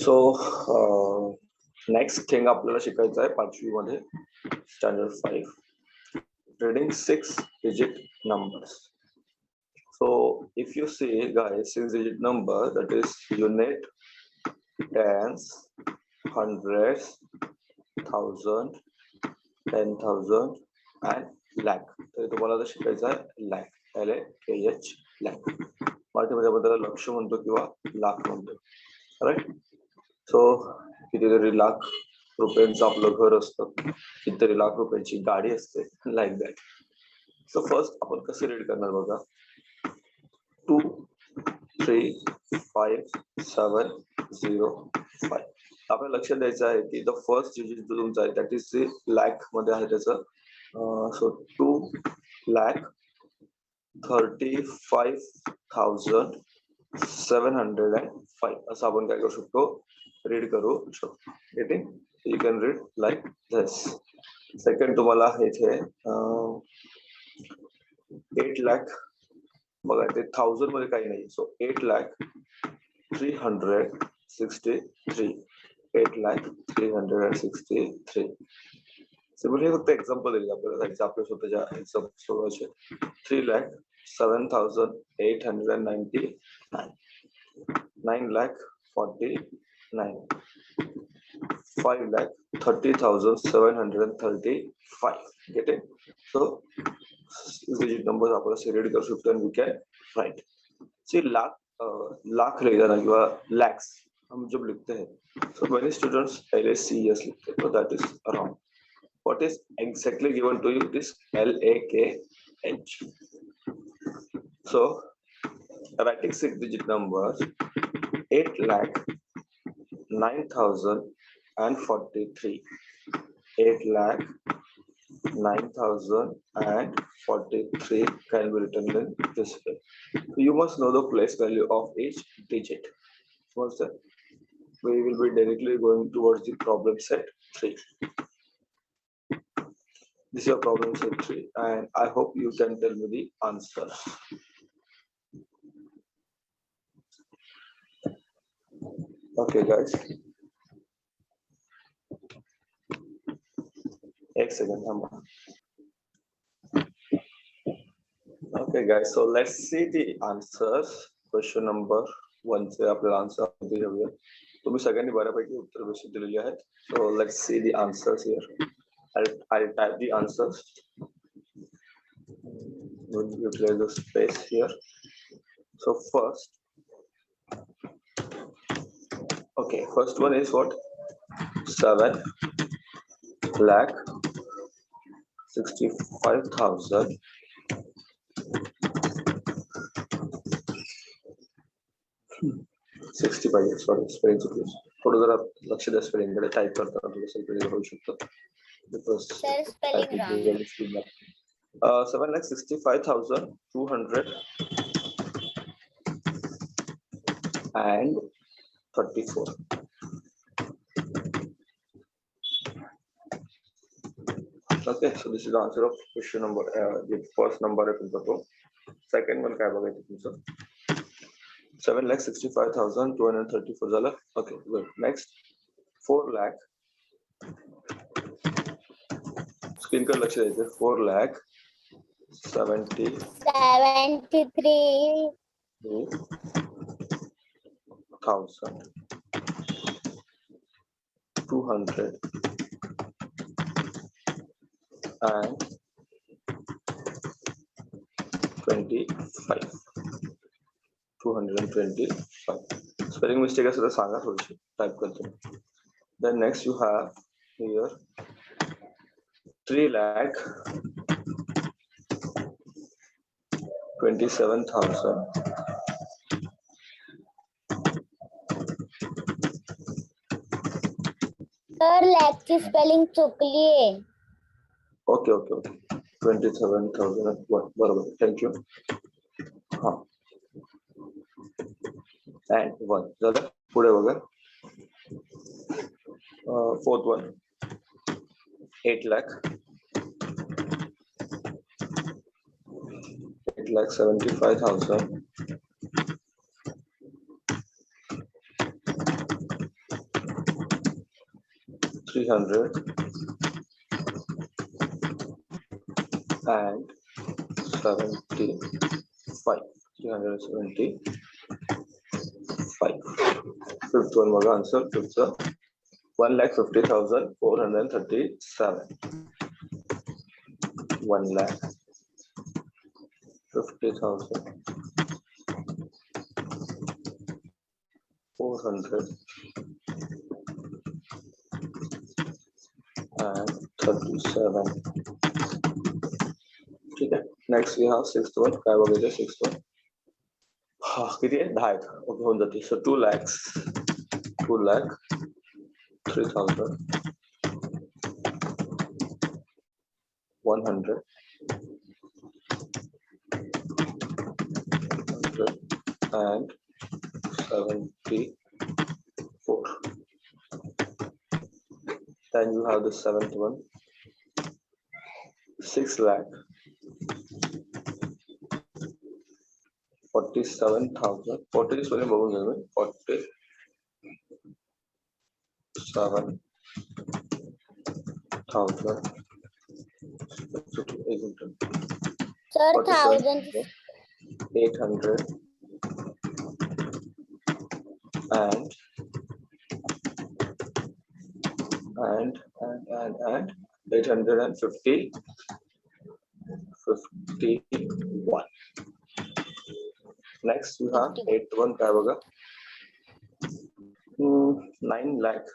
So next thing आपल्याला शिकायचं आहे 5वी मध्ये standard 5 reading 6-digit numbers. So if you see guys 6-digit number, that is unit, tens, hundreds, thousand, 10,000 and lakh. तर तुम्हाला आता शिकायचं आहे lakh, LAKH, lakh. मराठीमध्ये आपण त्याला लक्ष म्हणतो किंवा लाख म्हणतो, राईट. सो कितीतरी लाख रुपयांचं आपलं घर असतं, कितीतरी लाख रुपयांची गाडी असते, लाईक दॅट. सो फर्स्ट आपण कसं रीड करणार बघा. 2, 3, 5, 7, 0, 5. आपल्याला लक्षात द्यायचं आहे की द फर्स्ट डिजिट जो तुमचा आहे दॅट इज लॅक मध्ये आहे त्याचं. सो 2,35,705 असं आपण काय करू शकतो, रीड करू शकतो. Getting? You can read like this. Second तुम्हाला आहे इथे 8 लाख. बघा ते 1000 मध्ये काही नाही. सो 8,03,63. 8,03,63. सिम्पली हे फक्त एक्झाम्पल दिले आपल्याला, आपल्या स्वतःच्या एक्झाम्पलचे. 3,07,899. 9,49,000. 5,30,735. Get it? So digit numbers आपल्याला रीड करू शकतो and we can write. See lakh लिखा ना किंवा lakhs हम जब लिखते हैं, so many students LACS लिखते हैं, so that is wrong. What is exactly given to you is LAKH. So writing 6-digit numbers 8,09,043. 8,09,043 can be written in this way. You must know the place value of each digit. Once that, we will be directly going towards the problem set 3. This is your problem set 3, and I hope you can tell me the answers. Okay, guys. One second. Okay, guys. So let's see the answers. Question number 1 से आपल्याला answer दिलेले आहे. तुम्ही सगळ्यांनी बऱ्यापैकी उत्तर व्यवस्थित दिलेली आहेत. So let's see the answers here. I'll type the answers. We'll utilize the space here. So first, okay, first one is what? 7,65,000. 65, sorry, spelling please. थोडं जरा लक्ष द्या स्पेलिंग कडे. टाइप करताना थोडंसं इकडे होऊ शकतं. Because spelling wrong. 7,65,234. Okay, so this is the answer of question number. The first number आहे तुमचा तो. Second one काय बघायचं तुमचं? 7,65,234 झालं. Okay, good. Next, 4 lakh. Screen कडे लक्ष द्यायचं. 4,73,200 and 25. 225. Spelling mistake असेल तर सांगा थोडीशी. टाइप करतो. Then next you have here 3,27,000. Sir lakh ची स्पेलिंग चुकली आहे. ओके 27,000. बरोबर, थँक्यू. हा and 1 झालं. पुढे बघा. Fourth one 8 lakh. 8,75,000. 300 and 75. 375. Fifth one was answer. Fifth one, 1,50,437. 1,50,437. ठीक आहे. Next we have sixth one. काय बघायचं सिक्स्थ वन? हा किती आहे? 10 आहेत. ओके होऊन जाते. सो 2,03,100 and 74. Then you have the seventh one, 6,47,000. 40 is very big. 47,000. Sir, 1,000. 800 and 850 51. Next you have 8th one. काय बघा? 9 lakh.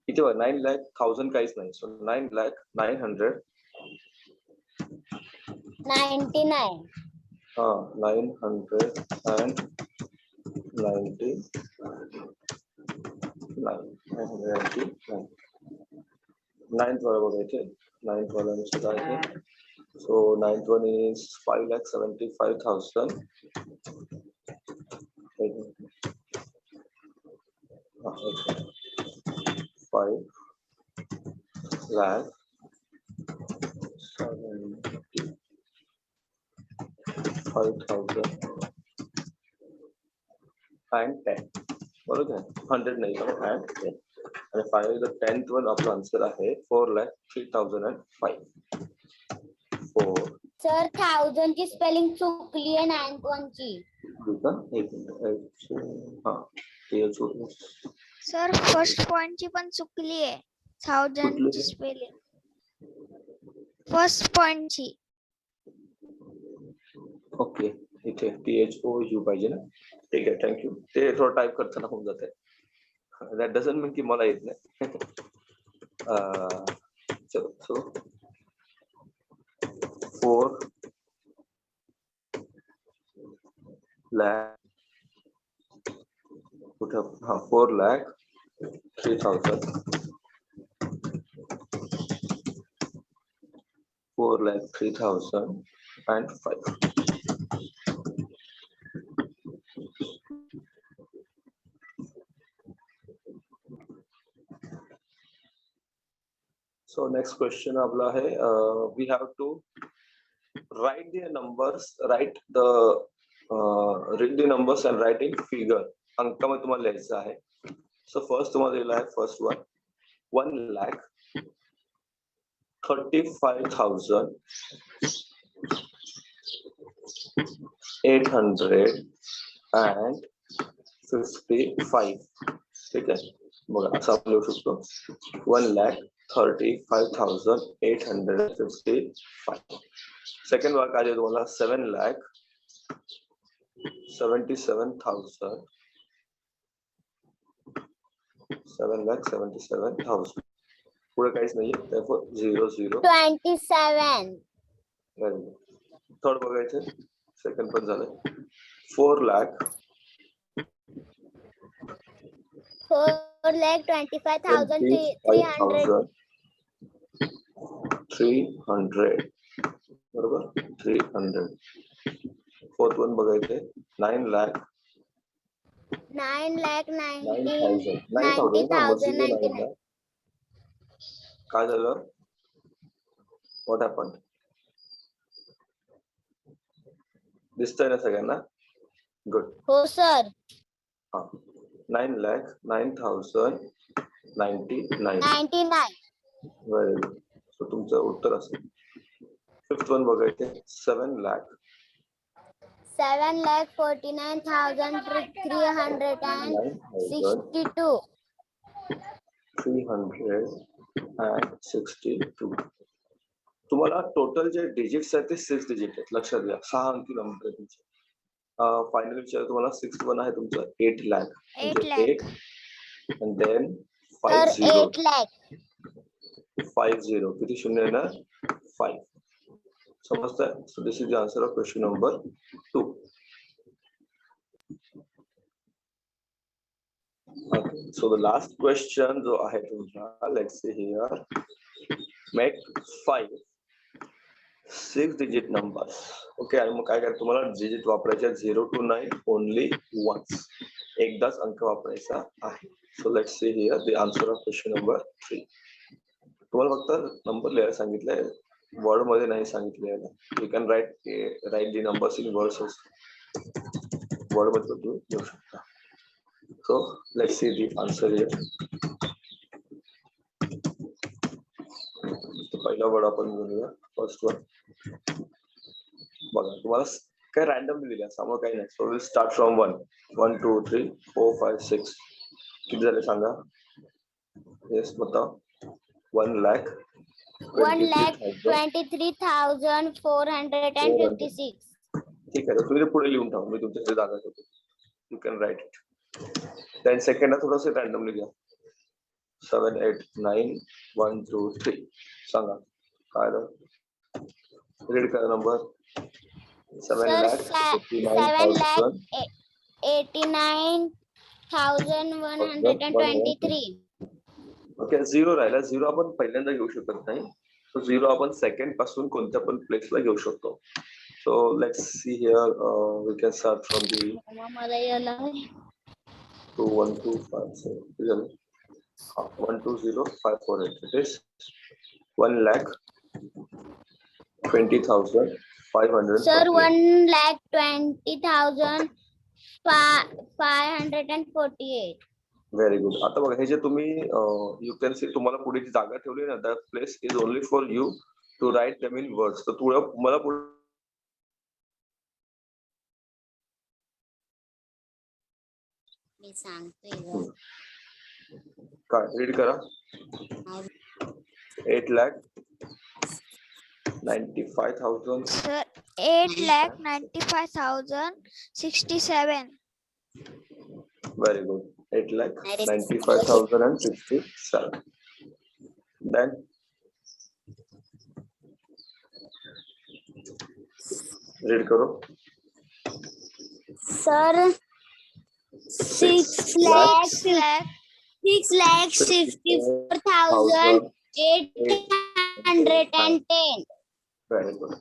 किती बघा? 9 lakh 1,000 काहीच नाही. So 9 lakh 900. 99. 900 and 99. 999. 9th one बघायचे. 9th one आमचं काय आहे? So 9th one is 5,75,000. 5,75,000 and 10. बरोबर आहे. 100 नाही and 10. आणि फायनली द 10th वन आपला आन्सर आहे 4,03,005. 4. Sir, 1,000 ची स्पेलिंग चुकली आहे 9th one ची. सर फर्स्ट पॉइंट ची पण चुकली आहे. 1,000 ची स्पेलिंग फर्स्ट पॉइंट ची. ओके इथे THOU पाहिजे ना. ठीक आहे. थँक्यू. ते थोडं टाईप करताना होऊन जाते. दॅट डझंट मीन की मला येत नाही. चलो सो 4 lakh कुठे? 4,03,000. 4,03,005. So next question आपला आहे we have to write the numbers, read the numbers and writing figure. अंकामध्ये तुम्हाला लिहायचं आहे. So first तुम्हाला दिलेला आहे first one 1,35,855. ठीक आहे. बघा असं आपण लिहू शकतो 1,35,855. सेकंड वाक्य आहे तुम्हाला 7,77,000. 7,77,000. पुढे काहीच नाहीये. therefore 0,0. 27. थर्ड बघायचं. सेकंड पण झालं 4,25,300. 300. बरोबर 300. फोर्थ वन बघायचे 9,90,000. 9,90,099. काय झालं? What happen? दिसतंय ना सगळ्यांना? गुड. हो सर. हा 9,09,099. 99. Very good. सो तुमचं उत्तर असेल. फिफ्थ वन बघायचे 7,49,362. 362. तुम्हाला टोटल जे डिजिट्स आहेत ते 6 डिजिट आहेत. लक्षात घ्या, 6 अंकी नंबर आहे तुमचे. फायनल विचार तुम्हाला 6th वन आहे तुमचं 8 lakh. 8 lakh. and then Sir, 50. 8 lakh. 50 किती शून्य येणार 5. समजतंय? So this is the answer of question number 2. So the last question जो आहे तुमचा, let's see here, make 5 6-digit numbers. Okay, आणि मग काय करायचं तुम्हाला डिजिट वापरायचे 0 to 9 only once. एकदाच अंक वापरायचा आहे. सो let's see here the answer of question number 3. तुम्हाला फक्त नंबर लिहायला सांगितलंय, वर्ड मध्ये नाही सांगितलंय. You can write the numbers in words also. Word मध्ये तुम्ही लिहू शकता. So let's see the answer here. पहिला वर्ड आपण घेऊया, फर्स्ट वन. बघा तुम्हाला काय रॅन्डम दिलेलं आहे, समोर काही नाही. So will start from 1 1 2 3 4 5 6. किती झाले सांगा? येस बताओ. 1,23,456. ठीक आहे, तर तुम्ही पुढे लिहून ठेवा, मी तुमच्याकडे जागा ठेवतो. You can write it. then second थोडस रॅन्डमली घ्या. 7 8 9 1 2 3. सांगा काय रीड करा नंबर. 7,89,123. ओके, 0 राहिला. 0 आपण पहिल्यांदा घेऊ शकत नाही. सो 0 आपण सेकंड पासून कोणत्या पण प्लेसला घेऊ शकतो. So let's see here, we can start from the मला याला 2 1 2 5 7. 1 2 0 5 4 8. It is 1,20,500. Sir, 1,20,548. Very good. आता बघा, हे जे तुम्ही यू कॅन सी, तुम्हाला पुढे जी जागा ठेवली ना, that place is only for you to write them in words. तर तुम्हाला पुढे मी सांगतोय काय रीड करा. 8,95,000. Sir, 8,95,067. Very good. 8,95,067. Then read करो. Sir, 6,64,810. Very good.